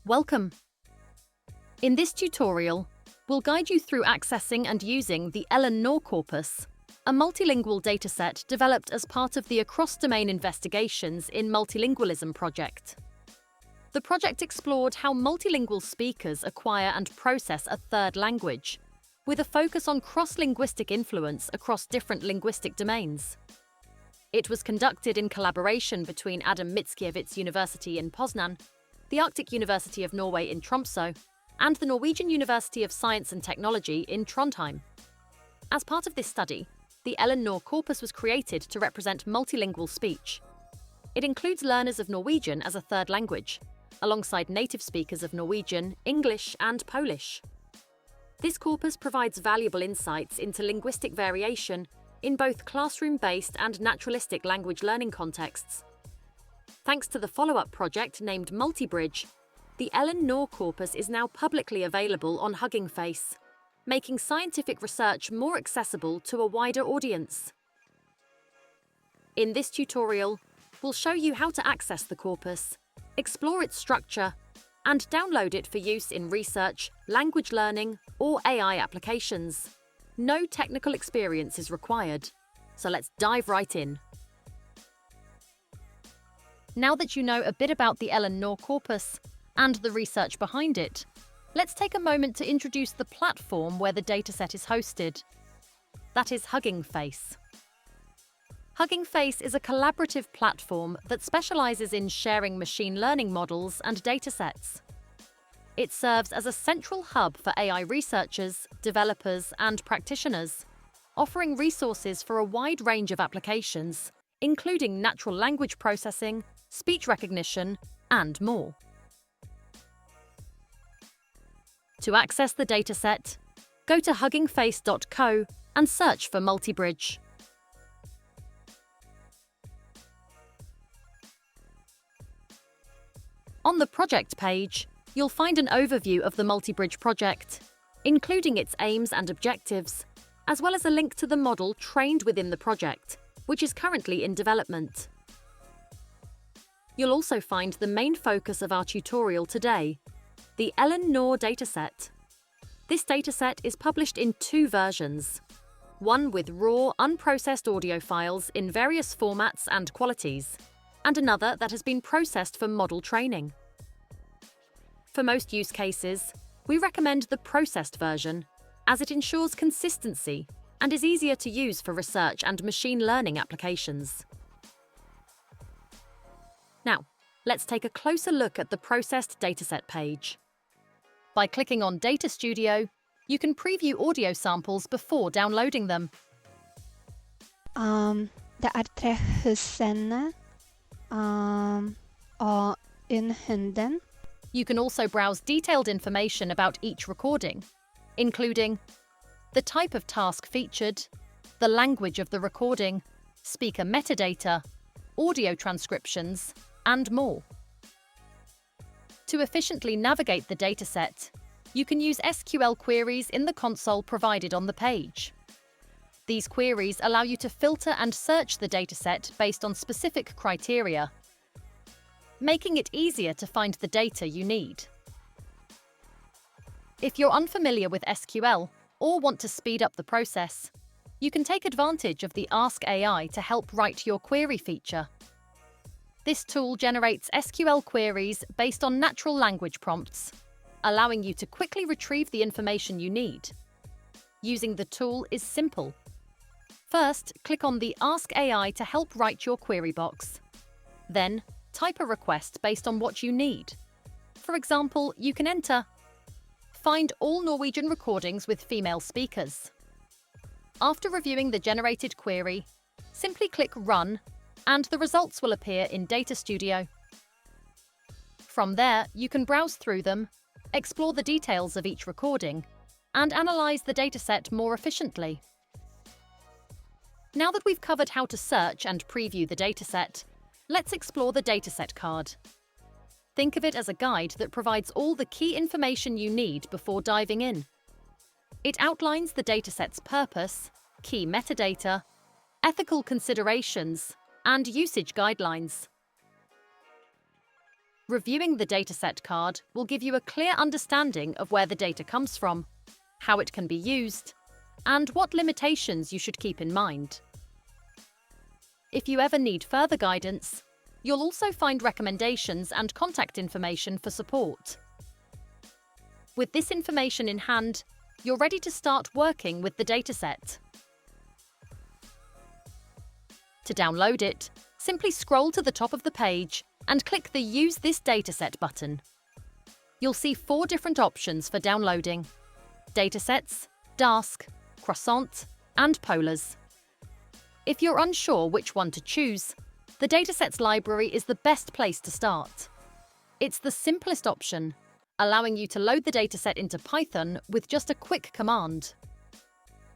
Welcome! In this tutorial, we'll guide you through accessing and using the LnNor Corpus, a multilingual dataset developed as part of the Across-Domain Investigations in Multilingualism project. The project explored how multilingual speakers acquire and process a third language, with a focus on cross-linguistic influence across different linguistic domains. It was conducted in collaboration between ADIM Mickiewicz University in Poznań, the Arctic University of Norway in Tromsø, and the Norwegian University of Science and Technology in Trondheim. As part of this study, the LnNor Corpus was created to represent multilingual speech. It includes learners of Norwegian as a third language, alongside native speakers of Norwegian, English, and Polish. This corpus provides valuable insights into linguistic variation in both classroom-based and naturalistic language learning contexts. Thanks to the follow-up project named MultiBridge, the LnNor Corpus is now publicly available on Hugging Face, making scientific research more accessible to a wider audience. In this tutorial, we'll show you how to access the corpus, explore its structure, and download it for use in research, language learning, or AI applications. No technical experience is required, so let's dive right in. Now that you know a bit about the LnNor Corpus and the research behind it, let's take a moment to introduce the platform where the dataset is hosted. That is Hugging Face. Hugging Face is a collaborative platform that specializes in sharing machine learning models and datasets. It serves as a central hub for AI researchers, developers, and practitioners, offering resources for a wide range of applications, including natural language processing, speech recognition, and more. To access the dataset, go to huggingface.co and search for MultiBridge. On the project page, you'll find an overview of the MultiBridge project, including its aims and objectives, as well as a link to the model trained within the project, which is currently in development. You'll also find the main focus of our tutorial today, the LnNor dataset. This dataset is published in two versions, one with raw, unprocessed audio files in various formats and qualities, and another that has been processed for model training. For most use cases, we recommend the processed version, as it ensures consistency and is easier to use for research and machine learning applications. Now, let's take a closer look at the processed dataset page. By clicking on Data Studio, you can preview audio samples before downloading them. Det 3 husene og en hunden. You can also browse detailed information about each recording, including the type of task featured, the language of the recording, speaker metadata, audio transcriptions, and more. To efficiently navigate the dataset, you can use SQL queries in the console provided on the page. These queries allow you to filter and search the dataset based on specific criteria, making it easier to find the data you need. If you're unfamiliar with SQL or want to speed up the process, you can take advantage of the Ask AI to help write your query feature. This tool generates SQL queries based on natural language prompts, allowing you to quickly retrieve the information you need. Using the tool is simple. First, click on the Ask AI to help write your query box. Then, type a request based on what you need. For example, you can enter, "Find all Norwegian recordings with female speakers." After reviewing the generated query, simply click Run, and the results will appear in Data Studio. From there, you can browse through them, explore the details of each recording, and analyze the dataset more efficiently. Now that we've covered how to search and preview the dataset, let's explore the dataset card. Think of it as a guide that provides all the key information you need before diving in. It outlines the dataset's purpose, key metadata, ethical considerations, and usage guidelines. Reviewing the dataset card will give you a clear understanding of where the data comes from, how it can be used, and what limitations you should keep in mind. If you ever need further guidance, you'll also find recommendations and contact information for support. With this information in hand, you're ready to start working with the dataset. To download it, simply scroll to the top of the page and click the Use this dataset button. You'll see 4 different options for downloading: datasets, Dask, Croissant, and Polars. If you're unsure which one to choose, the datasets library is the best place to start. It's the simplest option, allowing you to load the dataset into Python with just a quick command.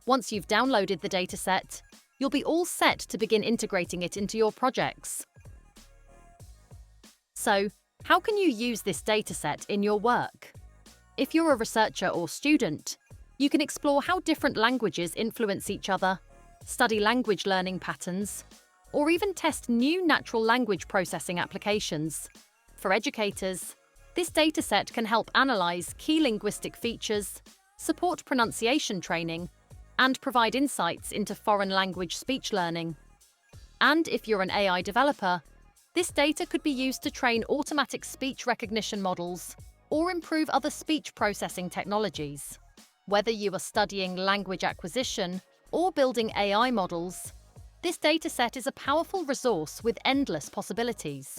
Once you've downloaded the dataset, you'll be all set to begin integrating it into your projects. So, how can you use this dataset in your work? If you're a researcher or student, you can explore how different languages influence each other, study language learning patterns, or even test new natural language processing applications. For educators, this dataset can help analyze key linguistic features, support pronunciation training, and provide insights into foreign language speech learning. And if you're an AI developer, this data could be used to train automatic speech recognition models or improve other speech processing technologies. Whether you are studying language acquisition or building AI models, this dataset is a powerful resource with endless possibilities.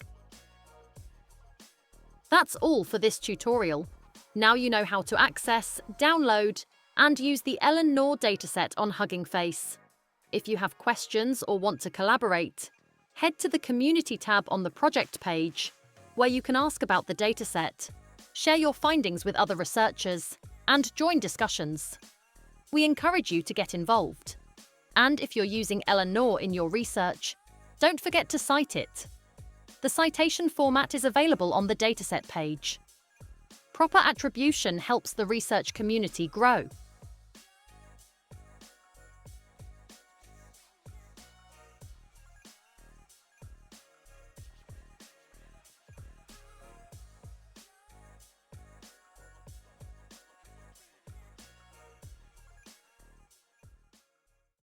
That's all for this tutorial. Now you know how to access, download, and use the LnNor dataset on Hugging Face. If you have questions or want to collaborate, head to the Community tab on the project page, where you can ask about the dataset, share your findings with other researchers, and join discussions. We encourage you to get involved. And if you're using LnNor in your research, don't forget to cite it. The citation format is available on the dataset page. Proper attribution helps the research community grow.